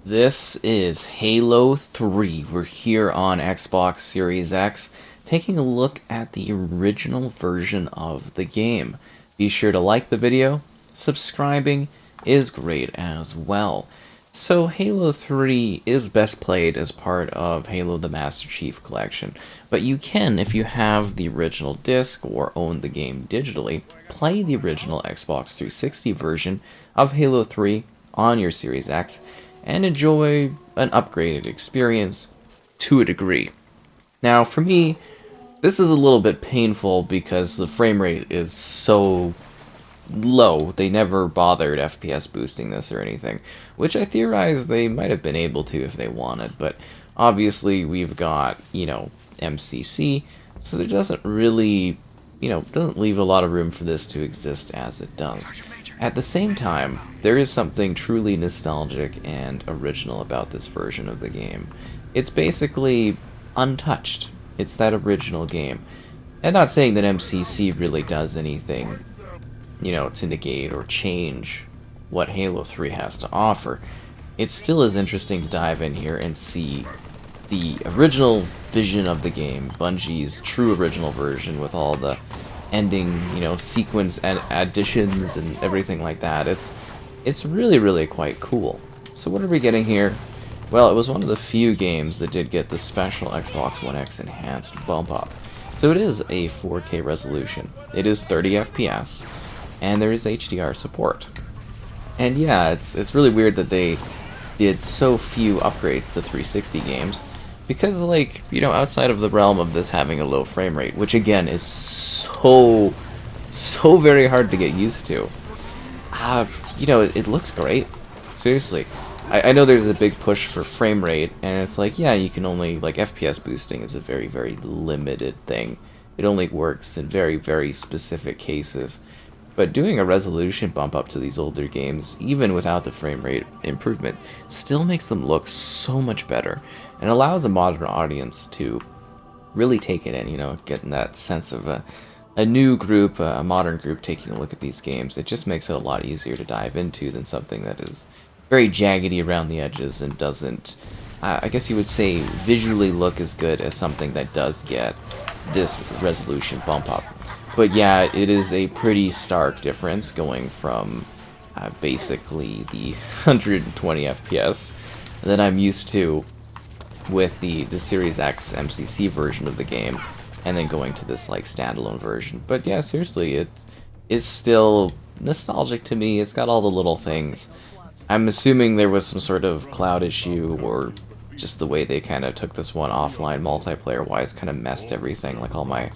This is Halo 3. We're here on Xbox Series X, taking a look at the original version of the game. Be sure to like the video, subscribing is great as well. So Halo 3 is best played as part of Halo the Master Chief Collection, but you can, if you have the original disc or own the game digitally, play the original Xbox 360 version of Halo 3 on your Series X, and enjoy an upgraded experience to a degree. Now, for me, this is a little bit painful because the frame rate is so low. They never bothered FPS boosting this or anything, which I theorize they might have been able to if they wanted, but obviously we've got, MCC, so there doesn't really, doesn't leave a lot of room for this to exist as it does. At the same time, there is something truly nostalgic and original about this version of the game. It's basically untouched. It's that original game. And not saying that MCC really does anything, to negate or change what Halo 3 has to offer. It still is interesting to dive in here and see the original vision of the game, Bungie's true original version with all the ending, sequence and additions and everything like that. It's really, really quite cool. So what are we getting here? Well, it was one of the few games that did get the special Xbox One X enhanced bump up. So it is a 4K resolution. It is 30 FPS, and there is HDR support. And yeah, it's really weird that they did so few upgrades to 360 games, because, outside of the realm of this having a low frame rate, which again is so very hard to get used to, it looks great. Seriously. I know there's a big push for frame rate, and it's like, yeah, you can only, FPS boosting is a very, very limited thing. It only works in very, very specific cases. But doing a resolution bump up to these older games, even without the frame rate improvement, still makes them look so much better, and allows a modern audience to really take it in, getting that sense of a new group, a modern group taking a look at these games. It just makes it a lot easier to dive into than something that is very jaggedy around the edges and doesn't, I guess you would say, visually look as good as something that does get this resolution bump up. But yeah, it is a pretty stark difference going from basically the 120 FPS that I'm used to with the Series X MCC version of the game, and then going to this standalone version. But yeah, seriously, it is still nostalgic to me. It's got all the little things. I'm assuming there was some sort of cloud issue, or just the way they kind of took this one offline multiplayer-wise kind of messed everything. All my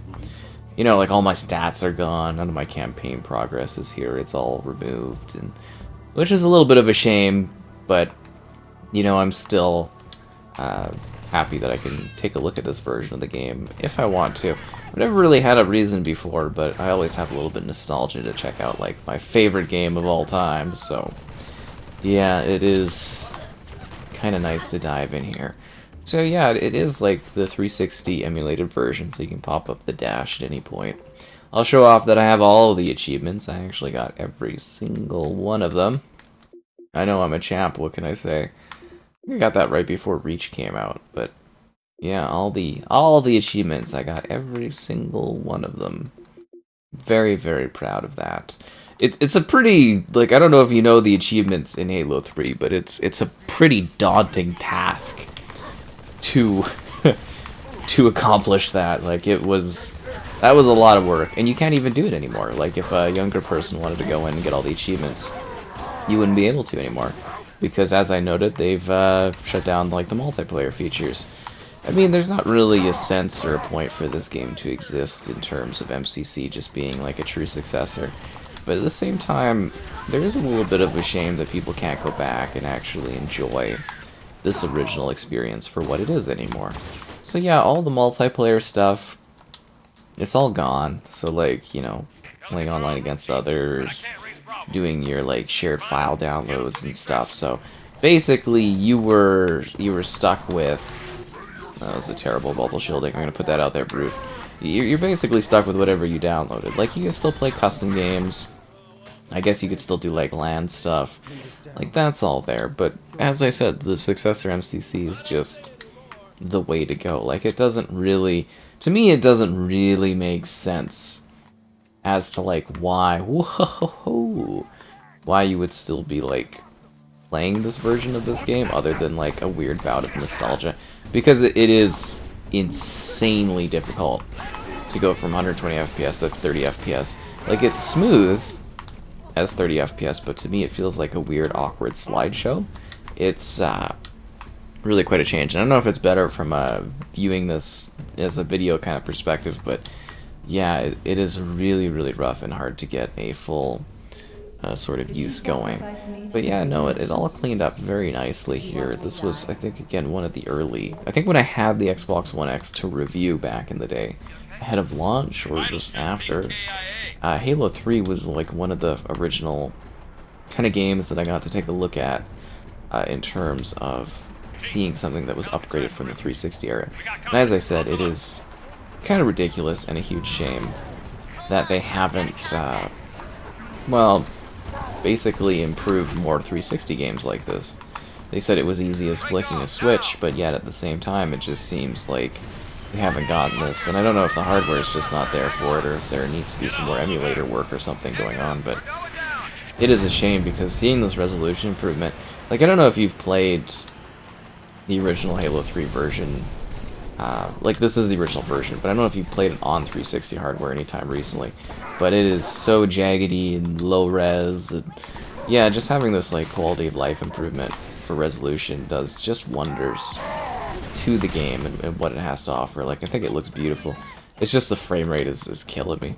stats are gone, none of my campaign progress is here, it's all removed, and which is a little bit of a shame, but, I'm still happy that I can take a look at this version of the game if I want to. I've never really had a reason before, but I always have a little bit of nostalgia to check out, my favorite game of all time, so yeah, it is kind of nice to dive in here. So yeah, it is the 360 emulated version, so you can pop up the dash at any point. I'll show off that I have all of the achievements. I actually got every single one of them. I know I'm a champ, what can I say? I got that right before Reach came out, but yeah, all the achievements, I got every single one of them. Very, very proud of that. It's a pretty, I don't know if you know the achievements in Halo 3, but it's a pretty daunting task to accomplish that. That was a lot of work, and you can't even do it anymore. If a younger person wanted to go in and get all the achievements, you wouldn't be able to anymore, because as I noted, they've shut down the multiplayer features. I mean, there's not really a sense or a point for this game to exist in terms of MCC just being a true successor. But at the same time, there is a little bit of a shame that people can't go back and actually enjoy this original experience for what it is anymore. So yeah, all the multiplayer stuff, it's all gone. So playing online against others, doing your shared file downloads and stuff. So basically you were stuck with, that was a terrible bubble shielding, I'm gonna put that out there, Brute. You're basically stuck with whatever you downloaded. You can still play custom games, I guess you could still do like land stuff. Like that's all there, but as I said, the successor MCC is just the way to go. Like it doesn't really, to me it doesn't really make sense as to like why, whoa, why you would still be like playing this version of this game other than like a weird bout of nostalgia, because it is insanely difficult to go from 120 FPS to 30 FPS. Like it's smooth as 30 FPS, but to me it feels like a weird, awkward slideshow. It's really quite a change. And I don't know if it's better from viewing this as a video kind of perspective, but yeah, it is really, really rough and hard to get a full sort of use going. But yeah, no, it all cleaned up very nicely here. This was, I think, again, one of the early... I think when I had the Xbox One X to review back in the day, ahead of launch or just after, Halo 3 was like one of the original kind of games that I got to take a look at in terms of seeing something that was upgraded from the 360 era. And as I said, it is kind of ridiculous and a huge shame that they haven't, well, basically improved more 360 games like this. They said it was easy as flicking a switch, but yet at the same time it just seems like we haven't gotten this. And I don't know if the hardware is just not there for it, or if there needs to be some more emulator work or something going on, but it is a shame because seeing this resolution improvement, like I don't know if you've played the original Halo 3 version, like this is the original version, but I don't know if you've played it on 360 hardware anytime recently, but it is so jaggedy and low res, and yeah, just having this like quality of life improvement for resolution does just wonders to the game and what it has to offer. Like I think it looks beautiful. It's just the frame rate is killing me.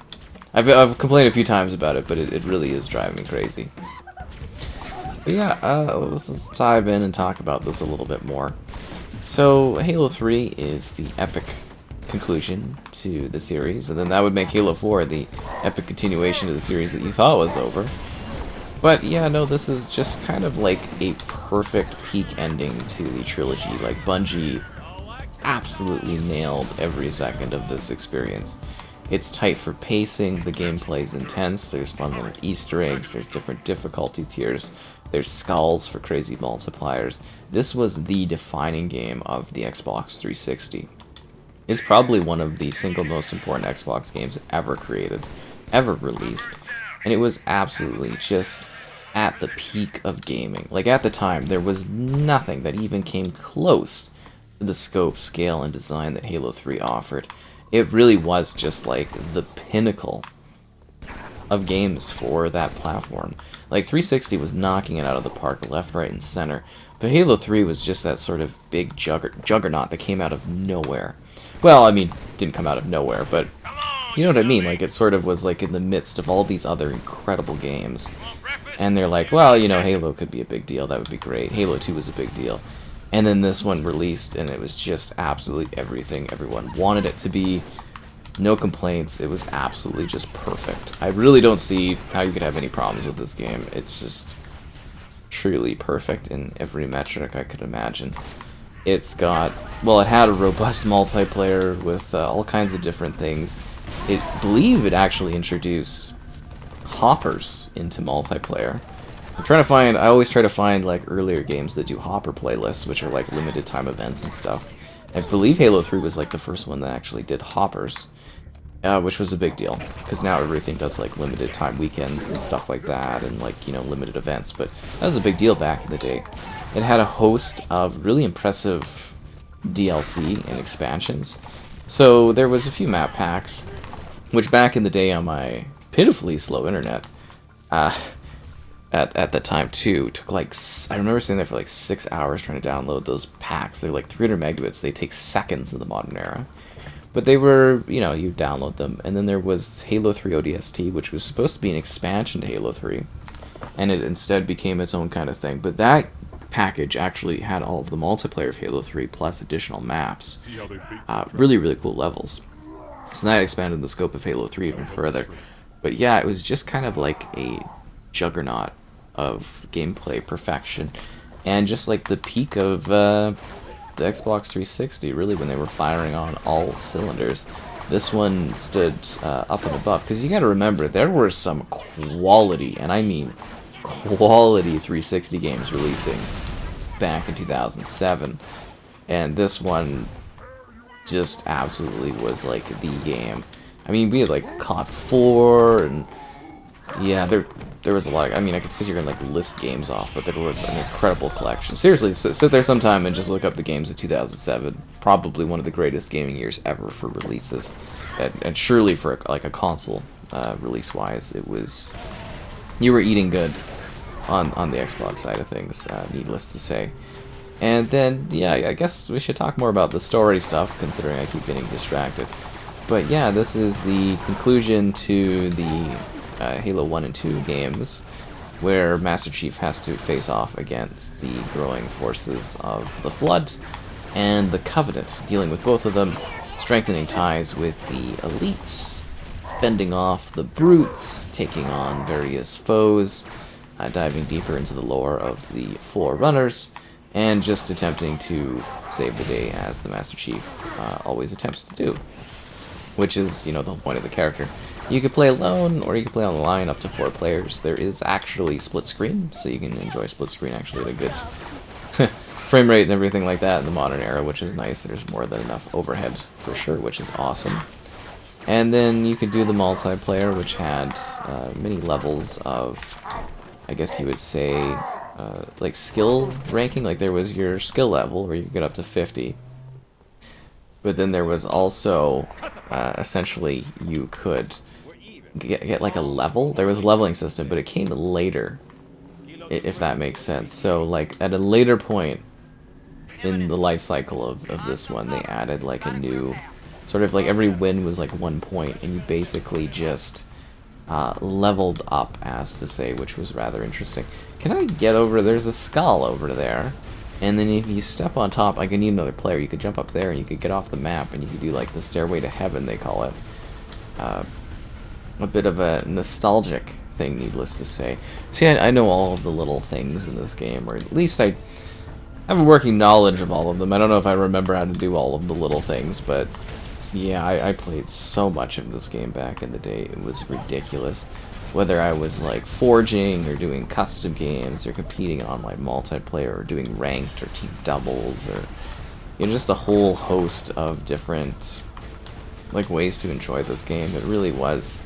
I've complained a few times about it, but it really is driving me crazy. But yeah, let's dive in and talk about this a little bit more. So, Halo 3 is the epic conclusion to the series, and then that would make Halo 4 the epic continuation of the series that you thought was over. But yeah, no, this is just kind of like a perfect peak ending to the trilogy. Like, Bungie absolutely nailed every second of this experience. It's tight for pacing, the gameplay's intense, there's fun little Easter eggs, there's different difficulty tiers, there's skulls for crazy multipliers. This was the defining game of the Xbox 360. It's probably one of the single most important Xbox games ever created, ever released, and it was absolutely just at the peak of gaming. Like at the time, there was nothing that even came close to the scope, scale, and design that Halo 3 offered. It really was just like the pinnacle of games for that platform. Like 360 was knocking it out of the park left, right, and center, but Halo 3 was just that sort of big juggernaut that came out of nowhere. Well, I mean, didn't come out of nowhere, but you know what I mean? Like it sort of was like in the midst of all these other incredible games, and they're like, well, you know, Halo could be a big deal, that would be great. Halo 2 was a big deal. And then this one released, and it was just absolutely everything everyone wanted it to be. No complaints. It was absolutely just perfect. I really don't see how you could have any problems with this game. It's just truly perfect in every metric I could imagine. It's got, well, it had a robust multiplayer with all kinds of different things. I believe it actually introduced hoppers into multiplayer. I always try to find like earlier games that do hopper playlists, which are like limited time events and stuff. I believe Halo 3 was like the first one that actually did hoppers, which was a big deal, because now everything does like limited time weekends and stuff like that, and like, you know, limited events, but that was a big deal back in the day. It had a host of really impressive DLC and expansions. So there was a few map packs, which back in the day on my pitifully slow internet, at the time too, took like, I remember sitting there for like 6 hours trying to download those packs. They're like 300 megabits. They take seconds in the modern era. But they were, you know, you download them. And then there was Halo 3 ODST, which was supposed to be an expansion to Halo 3. And it instead became its own kind of thing. But that package actually had all of the multiplayer of Halo 3 plus additional maps. Really, really cool levels. So that expanded the scope of Halo 3 even further. But yeah, it was just kind of like a juggernaut of gameplay perfection, and just like the peak of the Xbox 360, really, when they were firing on all cylinders. this one stood up and above. Because you gotta remember, there were some quality, and I mean quality 360 games releasing back in 2007. And this one just absolutely was like the game. I mean, we had like COD 4, and yeah, there was a lot. I mean, I could sit here and like list games off, but there was an incredible collection. Seriously, sit there sometime and just look up the games of 2007. Probably one of the greatest gaming years ever for releases, and surely for like a console release-wise, it was. You were eating good on the Xbox side of things, needless to say. And then, yeah, I guess we should talk more about the story stuff, considering I keep getting distracted. But yeah, this is the conclusion to the Halo 1 and 2 games, where Master Chief has to face off against the growing forces of the Flood and the Covenant, dealing with both of them, strengthening ties with the elites, fending off the brutes, taking on various foes, diving deeper into the lore of the Forerunners, and just attempting to save the day as the Master Chief always attempts to do. Which is, you know, the whole point of the character. You can play alone, or you can play online up to 4 players. There is actually split screen, so you can enjoy split screen actually at a good frame rate and everything like that in the modern era, which is nice. There's more than enough overhead for sure, which is awesome. And then you could do the multiplayer, which had many levels of, I guess you would say, like skill ranking. Like there was your skill level where you could get up to 50. But then there was also, essentially, you could get like a level. There was a leveling system, but it came later, if that makes sense. So like at a later point in the life cycle of this one, they added like a new, sort of like every win was like 1 point, and you basically just leveled up, as to say, which was rather interesting. Can I get over? There's a skull over there. And then if you step on top, like I need another player, you could jump up there and you could get off the map and you could do like the stairway to heaven, they call it. A bit of a nostalgic thing, needless to say. See, I know all of the little things in this game, or at least I have a working knowledge of all of them. I don't know if I remember how to do all of the little things, but yeah, I played so much of this game back in the day. It was ridiculous. Whether I was like forging or doing custom games or competing in online multiplayer or doing ranked or team doubles, or you know, just a whole host of different like ways to enjoy this game. It really was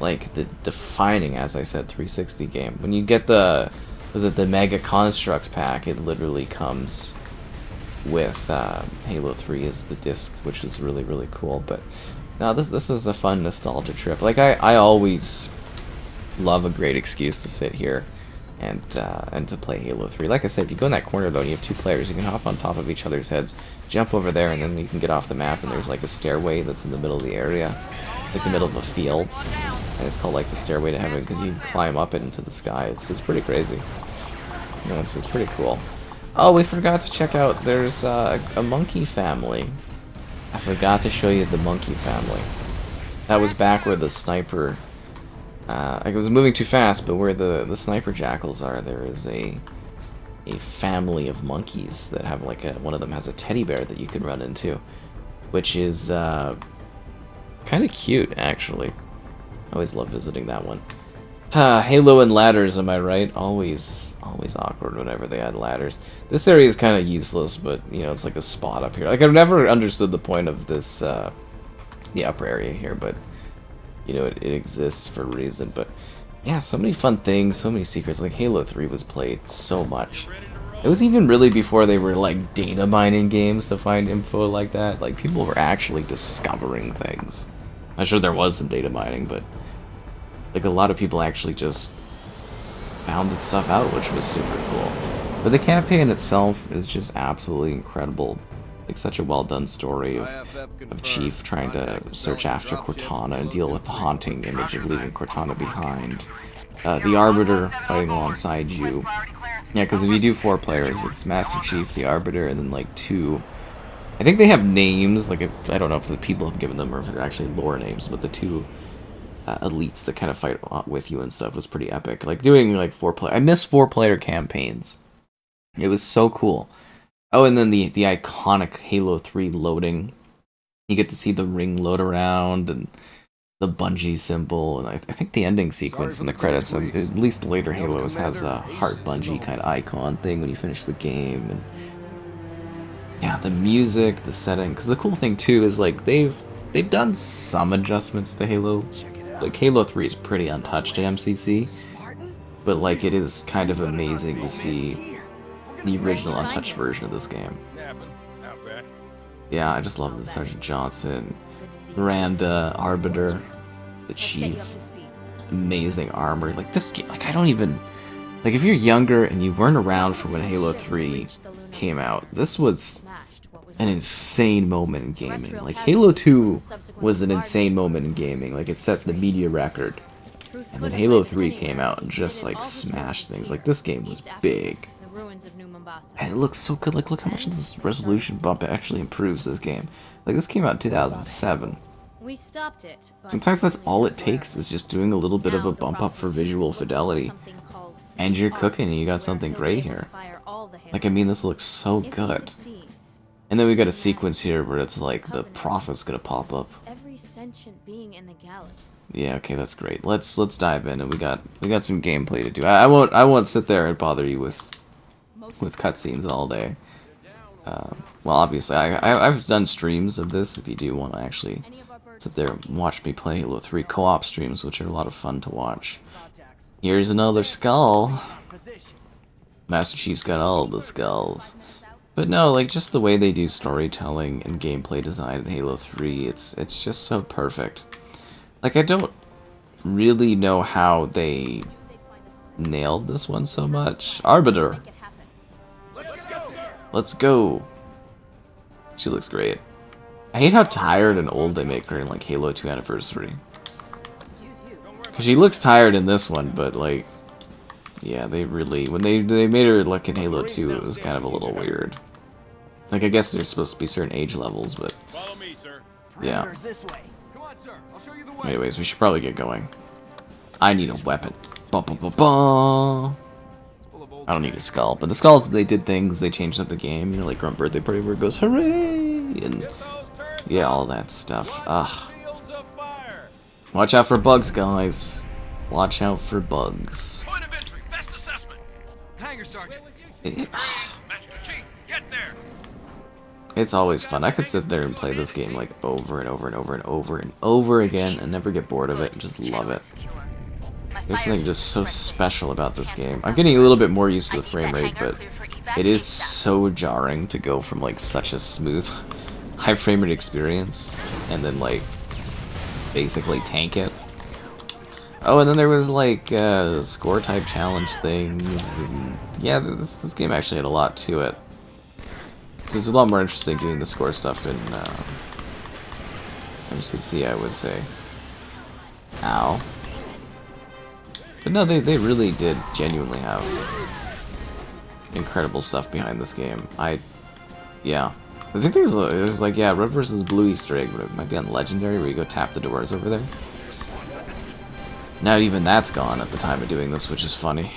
like the defining, as I said, 360 game. When you get the, was it the Mega Constructs pack, it literally comes with Halo 3 as the disc, which is really, really cool. But now this is a fun nostalgia trip. Like I always love a great excuse to sit here and to play Halo 3. Like I said, if you go in that corner though and you have 2 players, you can hop on top of each other's heads, jump over there, and then you can get off the map, and there's like a stairway that's in the middle of the area, like the middle of a field, and it's called like the Stairway to Heaven because you can climb up it into the sky. It's pretty crazy. You know, it's pretty cool. Oh, we forgot to check out, there's a monkey family. I forgot to show you the monkey family. That was back where the sniper, I was moving too fast, but where the sniper jackals are, there is a family of monkeys that have like one of them has a teddy bear that you can run into, which is kind of cute, actually. I always love visiting that one. Halo and ladders, am I right? Always awkward whenever they add ladders. This area is kind of useless, but you know, it's like a spot up here. Like I've never understood the point of this, the upper area here, but you know, it exists for a reason. But yeah, so many fun things, so many secrets. Like Halo 3 was played so much. It was even really before they were like data mining games to find info like that. Like people were actually discovering things. I'm sure there was some data mining, but like a lot of people actually just found this stuff out, which was super cool. But the campaign itself is just absolutely incredible. Like such a well done story of Chief trying to search after Cortana and deal with the haunting image of leaving Cortana behind. The Arbiter fighting alongside you. Yeah, because if you do 4 players, it's Master Chief, the Arbiter, and then like 2. I think they have names. Like I don't know if the people have given them or if they're actually lore names, but the 2 elites that kind of fight with you and stuff was pretty epic. Like doing like 4-player. I miss 4-player campaigns. It was so cool. Oh, and then the iconic Halo 3 loading You get to see the ring load around and the Bungie symbol, and I think the ending sequence in the credits, at least later Halos, has a heart Bungie kind of icon thing when you finish the game. And yeah, the music, the setting, because the cool thing too is like they've done some adjustments to Halo. Like Halo 3 is pretty untouched at MCC, but like it is kind of amazing to see the original untouched version of this game. Yeah, I just love the Sergeant Johnson, Miranda, Arbiter, the Chief, amazing armor. Like this game, like I don't even, like if you're younger and you weren't around for when Halo 3 came out, this was an insane moment in gaming. Like Halo 2 was an insane moment in gaming. Like it set the media record. And then Halo 3 came out and just like smashed things. Like this game was big. And it looks so good. Like look how much this resolution bump actually improves this game. Like this came out in 2007. We stopped it. Sometimes that's all it takes is just doing a little bit of a bump up for visual fidelity. And you're cooking and you got something great here. Like I mean this looks so good. And then we got a sequence here where it's like the Prophet's gonna pop up. Every sentient being in the galaxy. Yeah, okay, that's great. Let's dive in, and we got some gameplay to do. I won't sit there and bother you with cutscenes all day. Well, obviously, I've done streams of this. If you do want to actually sit there and watch me play Halo 3 co-op streams, which are a lot of fun to watch. Here's another skull. Master Chief's got all the skulls. But no, like just the way they do storytelling and gameplay design in Halo 3, it's just so perfect. Like I don't really know how they nailed this one so much. Arbiter. Let's go. She looks great. I hate how tired and old they make her in like Halo 2 Anniversary. Cause she looks tired in this one, but like yeah, they really, when they made her look in Halo 2, it was kind of a little weird. Like, I guess there's supposed to be certain age levels, but yeah. Anyways, we should probably get going. I need a weapon. Ba -ba -ba -ba. I don't need a skull, but the skulls, they did things, they changed up the game, you know, like Grunt Birthday Party where it goes, hooray! And yeah, all that stuff. Watch out for bugs, guys. Watch out for bugs. It's always fun. I could sit there and play this game like over and over and over and over and over again and never get bored of it and just love it. There's something just so special about this game. I'm getting a little bit more used to the frame rate, but it is so jarring to go from like such a smooth high frame rate experience and then like basically tank it. Oh, and then there was like score type challenge things. And yeah, this game actually had a lot to it. It's a lot more interesting doing the score stuff in MCC, I would say. Ow. But no, they really did genuinely have incredible stuff behind this game. Yeah. I think there's like, yeah, Red vs. Blue Easter egg, but it might be on Legendary where you go tap the doors over there. Now even that's gone at the time of doing this, which is funny.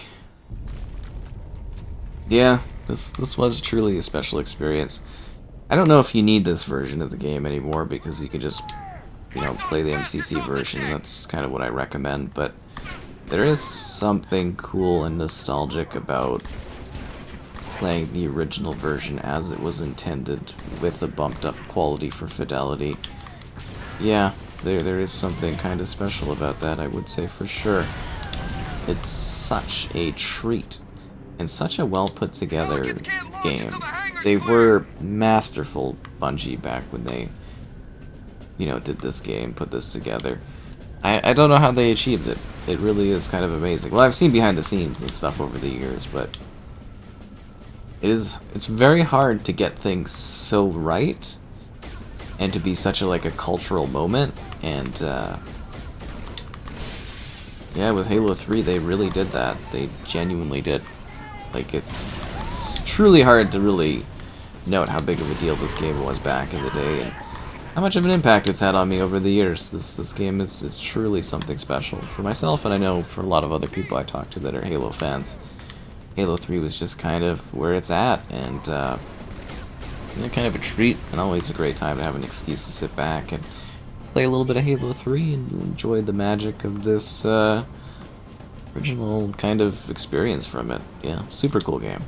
Yeah, this was truly a special experience. I don't know if you need this version of the game anymore because you can just, you know, play the MCC version. That's kind of what I recommend, but there is something cool and nostalgic about playing the original version as it was intended with a bumped up quality for fidelity. Yeah. There is something kind of special about that, I would say for sure. It's such a treat and such a well put together game. They were masterful, Bungie, back when they, you know, did this game, put this together. I don't know how they achieved it. It really is kind of amazing. Well, I've seen behind the scenes and stuff over the years, but it's very hard to get things so right and to be such a like a cultural moment. And yeah, with Halo 3 they really did that. They genuinely did. Like it's truly hard to really note how big of a deal this game was back in the day and how much of an impact it's had on me over the years. This game is truly something special for myself, and I know for a lot of other people I talk to that are Halo fans. Halo 3 was just kind of where it's at, and kind of a treat, and always a great time to have an excuse to sit back and play a little bit of Halo 3 and enjoy the magic of this original kind of experience from it. Yeah, super cool game.